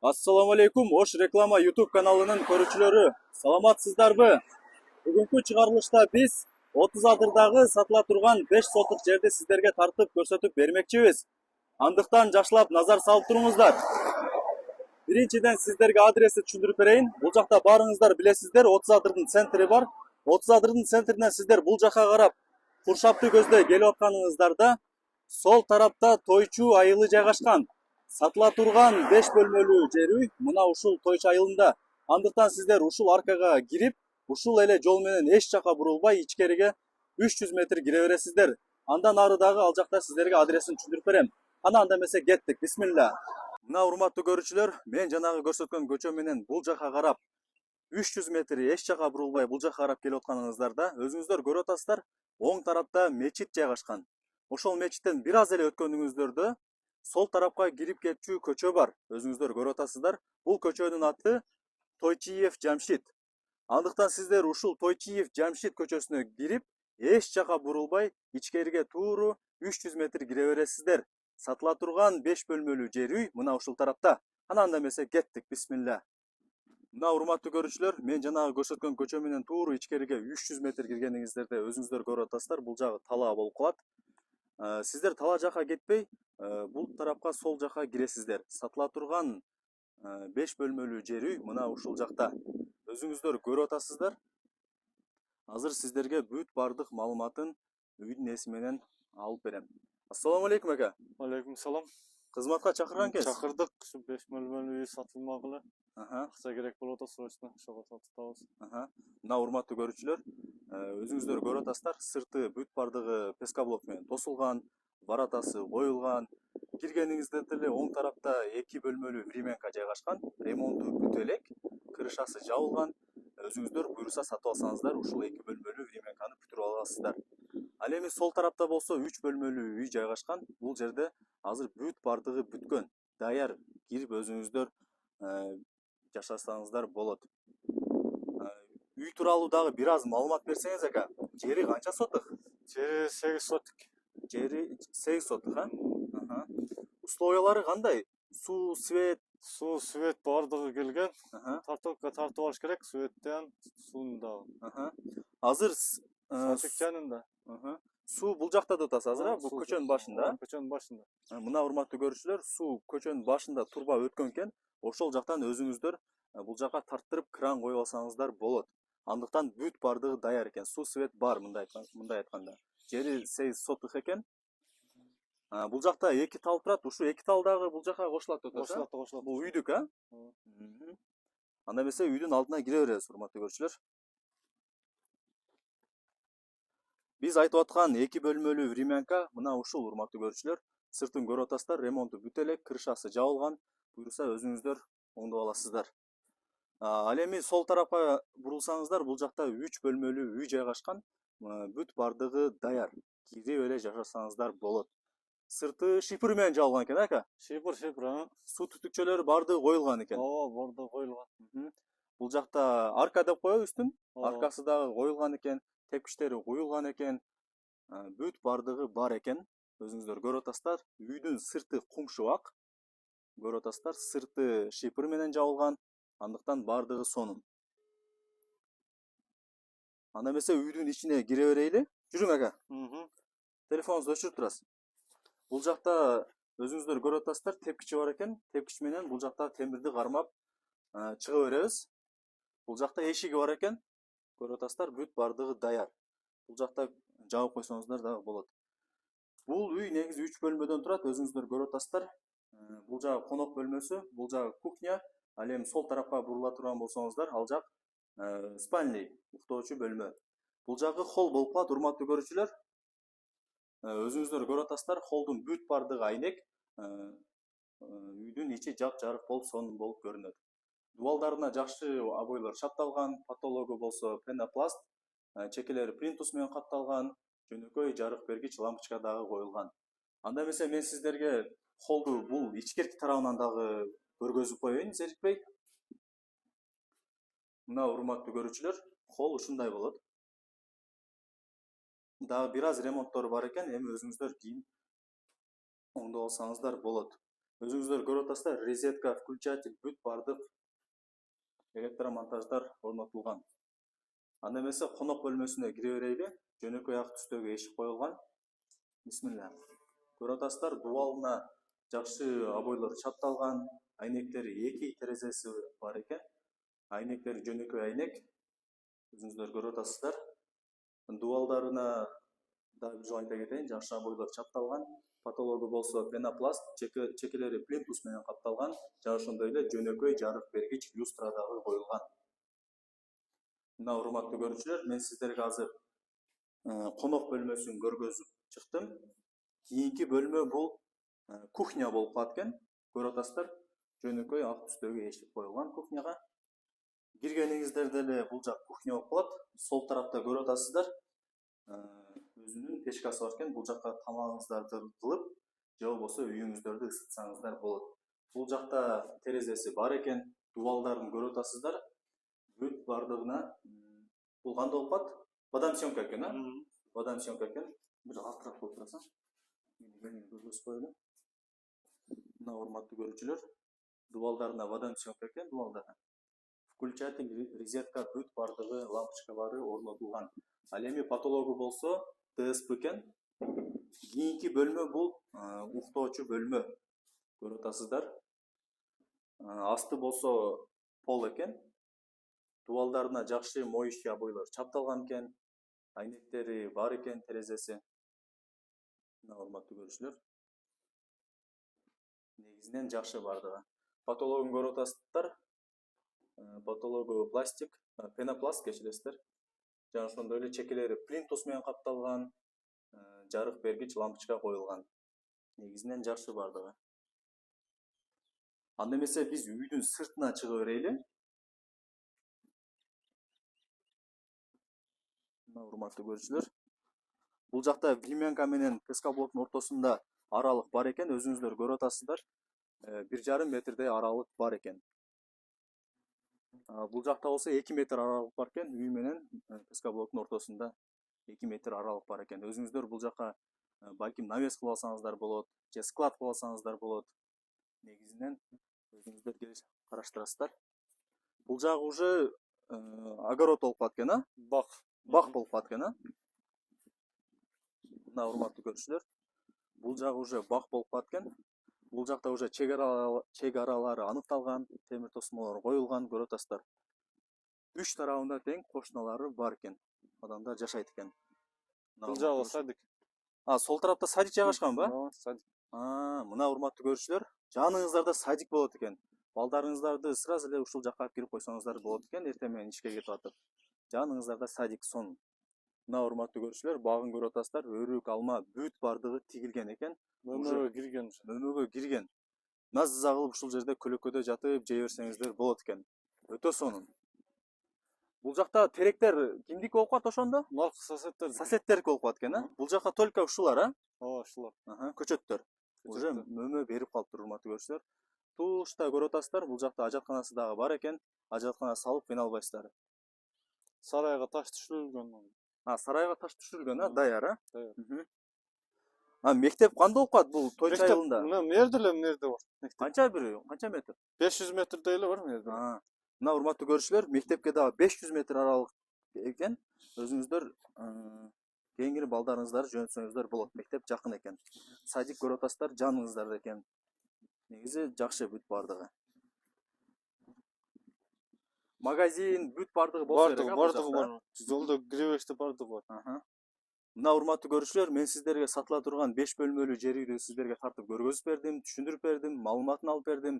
Assalamu alaikum, Oş Reklama YouTube kanalının көрүүчүлөрү. Саламатсыздарбы? Бүгүнкү чыгарылышта биз 30 адырдагы сатыла турган 5 соттук жерди сиздерге тартып көрсөтүп бермекчибиз. Андыктан жакшылап назар салып туруңуздар. Биринчиден сиздерге адрести түшүндүрүп берейин. Бул жакта баарыңыздар билесиздер, 30 адырдын центри бар. 30 адырдын центринен сиздер бул жака карап Куршапты көздөй келип атканыңыздарда сол тарапта Тойчу айылы жайгашкан. Сатыла турган 5 бөлмөлүү жер үй мына ушул Тойчу айылында. Андыктан сиздер ушул аркага кирип, ушул эле жол менен эч жака бурулбай ичкериге 300 метр кире бересиздер. Андан ары дагы ал жакта сиздерге адресин түшүндүрүп берем. Анда эмесе кеттик. Бисмилла. Мына урматтуу көрүүчүлөр, мен жанагы көрсөткөн көчө менен бул жака карап 300 метр эч жака бурулбай бул жака карап келип атканыңыздарда өзүңүздөр көрүп атасыздар, оң тарапта мечит жайгашкан. Ошол мечиттен бир аз эле өткөнүңүздөрдө сол тарапка кирип кетчү көчө бар. Өзүңүздөр көрүп атасыздар. Бул көчөнүн аты Тойчиев Жамшит. Андыктан сиздер ушул Тойчиев Жамшит көчөсүнө кирип, эч жака бурулбай ичкериге тууру 300 метр кире бересиздер. Сатыла турган 5 бөлмөлүү жер үй мына ушул тарапта. Анда эмесе кеттик. Бисмилла. Мына урматтуу көрүүчүлөр, мен жанагы көрсөткөн көчө менен тууру ичкериге 300 метр киргениңиздерде өзүңүздөр көрүп атасыздар. Бул жагы талаа болуп калат. Сиздер талаа жака кетпей, бул тарапка сол жака киресиздер. Сатыла турган 5 бөлмөлүү жер үй мына ушул жакта. Өзүңүздөр көрүп атасыздар. Азыр сиздерге бүт бардык маалыматын үйдүн эси менен алып берем. Ассаламу алейкум ака. Алейкум салам. Кызматка чакырган экенсиз. Чакырдык, ушу 5 бөлмөлүү үй сатылмагыла. Акча керек болуп атат, срочно ошого сатабыз. Мына урматтуу көрүүчүлөр, өзүңүздөр көрүп атасыздар, сырты бүт бардыгы пескоблок менен тосулган, баратасы коюлган. Киргениңизде деле оң тарапта 2 бөлмөлүү времянка жайгашкан, ремонту бүт элек, крышасы жабылган. Өзүңүздөр буйруса сатып алсаңыздар, ушул 2 бөлмөлүү времянканы бүтүрүп аласыздар. Ал эми сол тарапта болсо 3 бөлмөлүү үй жайгашкан. Бул жерде азыр бүт бардыгы бүткөн. Даяр кирип өзүңүздөр жашасаңыздар болот. Үй тууралуу дагы бир аз маалымат берсеңиз ака. Жери канча сотук? Жери 8 сотук. Жери 8 сотук, Условиялары кандай? Суу, свет, бардыгы келген. Тартовка тартып алыш керек, светтен, суун дагы. Азыр Сатык жанында. Суу бул жакта да атасыз азыр, бул көчөнүн башында. Көчөнүн башында. Мына урматтуу көрүүчүлөр, суу көчөнүн башында турба өткөн экен. Ошол жактан өзүңүздөр бул жака тарттырып кран коюп алсаңыздар болот. Андыктан бүт бардыгы даяр экен. Суу, свет бар, мындай айтканда. Жери 8 сотук экен. Бул жакта 2 тал турат. Ушу 2 тал дагы бул жака кошулат деп атасыз. Кошулат. Бул үйдүк, Анда эмесе үйдүн алдына кире беребиз, урматтуу көрүүчүлөр. Биз айтып аткан 2 бөлмөлүү времянка мына ушул, урматтуу көрүүчүлөр. Сыртын көрүп атасыздар, ремонту бүт элек, крышасы жабылган. Буйруса өзүңүздөр оңдоп аласыздар. Ал эми сол тарапка бурулсаңыздар, бул жакта 3 бөлмөлүү үй жайгашкан. Бүт бардыгы даяр. Кирип эле жашасаңыздар болот. Сырты шипр менен жабылган экен, ака? Шипр. Суу түтүкчөлөрү бардыгы коюлган экен. Бардыгы коюлган. Бул жакта арка деп коебуз үстүн. Аркасы дагы коюлган экен, тепкичтери куюлган экен. Бүт бардыгы бар экен. Өзүңүздөр көрүп атасыздар. Үйдүн сырты кумшубак. Көрүп атасыздар, сырты шипр менен жабылган. Андыктан бардыгы сонун. Анда эмесе үйдүн ичине кире берейли. Жүрүң ака. Телефонуңузду өчүрүп турасыз. Бул жакта өзүңүздөр көрүп атасыздар, тепкичи бар экен. Тепкич менен бул жакта темирди кармап чыга беребиз. Бул жакта эшиги бар экен. Көрүп атасыздар, бүт бардыгы даяр. Бул жакта жабып койсоңуздар дагы болот. Бул үй негизи 3 бөлмөдөн турат. Өзүңүздөр көрүп атасыздар. Бул жагы конок бөлмөсү, бул жагы кухня. Ал эми сол тарапка бурула турган болсоңуздар, ал жак спальный, уктоочу бөлмө. Бул жагы холл болуп калат, урматтуу көрүүчүлөр. Өзүңүздөр көрүп атасыздар, холдун бүт бардыгы айнек. Үйдүн ичи жап-жарык болуп, сонун болуп көрүнөт. Дубалдарына жакшы обойлор чапталган, потологу болсо пенопласт, чекелери плинтус менен капталган, жөнөкөй жарык бергич лампочка дагы коюлган. Анда эмесе мен сиздерге холду бул ичкерки тарабынан дагы көргөзүп коеюн, зерикпей. Мына урматтуу көрүүчүлөр, холл ушундай болот. Дагы бир аз ремонттор бар экен, эми өзүңүздөр кийин оңдоп алсаңыздар болот. Өзүңүздөр көрүп атасыздар, розетка, включатель, бүт бардык электромонтаждар орнотулган. Анда эмесе конок бөлмөсүнө кире берели. Жөнөкөй ак түстөгү эшик коюлган. Бисмилла. Көрүп атасыздар, дубалына жакшы обойлор чапталган. Айнектери 2 терезеси бар экен. Айнектери жөнөкөй айнек. Өзүңүздөр көрүп атасыздар. Дубалдарына да бир жол айта кетейин, жакшы обойлор чапталган. Потологу болсо пенопласт, чекелери плинтус менен капталган. Жана ошондой эле жөнөкөй жарык бергич люстра дагы коюлган. Мына урматтуу көрүүчүлөр, мен сиздерге азыр конок бөлмөсүн көргөзүп чыктым. Кийинки бөлмө бул кухня болуп калат экен. Көрүп атасыздар, жөнөкөй ак түстөгү эшик коюлган кухняга. Киргениңиздерде эле бул жак кухня болуп калат. Сол тарапта көрүп атасыздар, өзүнүн печкасы бар экен. Бул жакка тамагыңыздарды кылып, же болбосо үйүңүздөрдү ысытсаңыздар болот. Бул жакта терезеси бар экен. Дубалдарын көрүп атасыздар. Бүт бардыгына бул кандай болуп калат? Бадам съемка экен, Бадам съемка экен. Бир алтыраак болуп турасың. Мени көргөзүп коелу. Мына урматтуу көрүүчүлөр, дубалдарына бадам съемка экен, дубалдарына. Включатель, розетка, бүт бардыгы лампочкалары орнотулган. Ал эми потологу болсо ТСП экен. Кийинки бөлмө бул уктоочу бөлмө. Көрүп атасыздар. Асты болсо пол экен. Дубалдарына жакшы моющий обойлор чапталган экен. Айнектери бар экен, терезеси. Мына урматтуу көрүүчүлөр. Негизинен жакшы бардыгы. Потологун көрүп атасыздар. Потологу пластик, пенопласт кечиресиздер. Жана ошондой эле чекелери плинтус менен капталган. Жарык бергич лампочка коюлган. Негизинен жакшы бардыгы. Анда эмесе биз үйдүн сыртына чыга берели. Мына урматтуу көрүүчүлөр. Бул жакта времянка менен пескоблоктун ортосунда аралык бар экен. Өзүңүздөр көрүп атасыздар. 1,5 метрдей аралык бар экен. Бул жакта болсо 2 метр аралык бар экен. Үй менен пескоблоктун ортосунда 2 метр аралык бар экен. Өзүңүздөр бул жакка балким навес кылып алсаңыздар болот, же склад кылып алсаңыздар болот. Негизинен өзүңүздөр келип караштырасыздар. Бул жагы уже огород болуп калат экен, бак болуп калат экен, Мына урматтуу көрүүчүлөр, бул жагы уже бак болуп калат экен. Бул жакта уже чек аралары аныкталган, темир тосмолор коюлган, көрүп атасыздар. 3 тарабында тең кошуналары бар экен. Адамдар жашайт экен. Бул жагы садик. Сол тарапта садик жайгашкан ба? Садик. Мына урматтуу көрүүчүлөр, жаныңыздарда садик болот экен. Балдарыңыздарды сразу эле ушул жакка алып кирип койсоңуздар болот экен, эртең менен ишке кетип атып. Жаныңыздарда садик сон. Мына урматтуу көрүүчүлөр, багын көрүп атасыздар, өрүк, алма, бүт бардыгы тигилген экен. Мөмөгө кирген. Наза кылып ушул жерде көлөкөдө жатып жей берсеңиздер болот экен. Өтө сонун. Бул жакта теректер кимдики болуп калат ошондо? Наркы соседтер. Соседтердики болуп калат экен, Бул жакка только ушулар, ушулар. Көчөттөр. Уже мөмө берип калыптыр, урматтуу көрүүчүлөр. Тушта көрүп атасыздар, бул жакта ажатканасы дагы бар экен. Ажаткана салып кыйналбайсыздар. Сарайга таш түшүрүлгөн. Сарайга таш түшүрүлгөн, даяр, Мектеп кандай болуп калат бул той чайылында? Мына мерде бар. Канча метр? 500 метрдей эле бар мерде. Мына урматтуу көрүүчүлөр, мектепке дагы 500 метр аралык экен. Өзүңүздөр кийинки балдарыңыздарды жөнөтсөңүздөр болот. Мектеп жакын экен. Садик көрүп атасыздар, жаныңыздарда экен. Негизи жакшы бүт бардыгы. Магазин бүт бардыгы болсо керек, бардыгы бар. Жолдо кире бериште бардыгы бар. Мына урматтуу көрүүчүлөр, мен сиздерге сатыла турган 5 бөлмөлүү жер үйдү сиздерге тартып көргөзүп бердим, түшүндүрүп бердим, маалыматын алып бердим.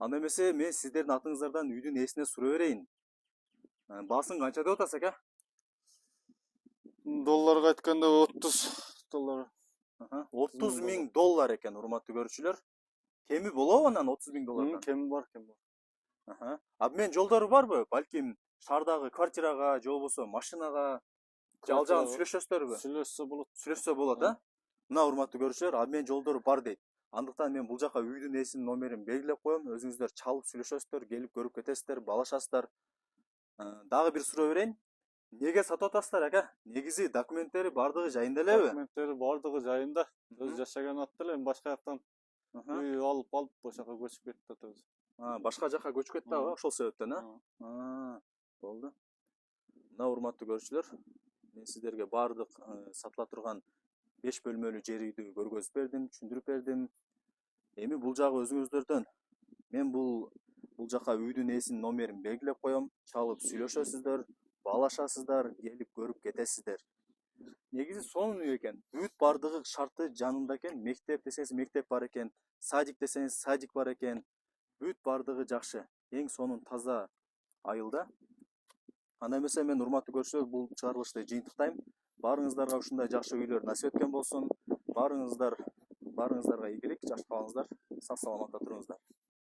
Анда эмесе мен сиздердин атыңыздардан үйдүн ээсине сурай берейин. Баасын канча деп атасыз, ака? Долларга айтканда $30. $30,000 экен, урматтуу көрүүчүлөр. Кеми болобу анан $30,000? Кеми бар. Обмен жолдору барбы? Балким шаардагы квартирага, же болбосо машинага, ал жагын сүйлөшөсүздөрбү? Сүйлөшсө болот, Мына урматтуу көрүүчүлөр, обмен жолдору бар дейт. Андыктан мен бул жака үйдүн ээсинин номерин белгилеп коем. Өзүңүздөр чалып сүйлөшөсүздөр, келип көрүп кетесиздер, баалашасыздар. Дагы бир суроо берейин. Неге сатып атасыздар, ака? Негизи документтери бардыгы жайында элеби? Документтери бардыгы жайында. Өз жашаган атты эле, башка жактан үй алып ошака көчүп кетти атабыз. Башка жака көчүп кетти ага, ошол себептен, болду. Мына урматтуу көрүүчүлөр, мен сиздерге баардык сатыла турган 5 бөлмөлүү жер үйдү көргөзүп бердим, түшүндүрүп бердим. Эми бул жагы өзүңүздөрдөн. Мен бул жака үйдүн ээсинин номерин белгилеп коем, чалып сүйлөшөсүздөр, баалашасыздар, келип көрүп кетесиздер. Негизи сонун үй экен. Бүт бардыгы шарты жанында экен. Мектеп десеңиз мектеп бар экен, садик десеңиз садик бар экен. Бүт бардыгы жакшы. Эң сонун таза айылда. Анда эмесе мен урматтуу көрүүчүлөр бул чыгарылышты жыйынтыктайм. Баарыңыздарга ушундай жакшы үйлөр насип эткен болсун. Баарыңыздарга ийгилик, жашап калыңыздар, сак саламатта туруңуздар.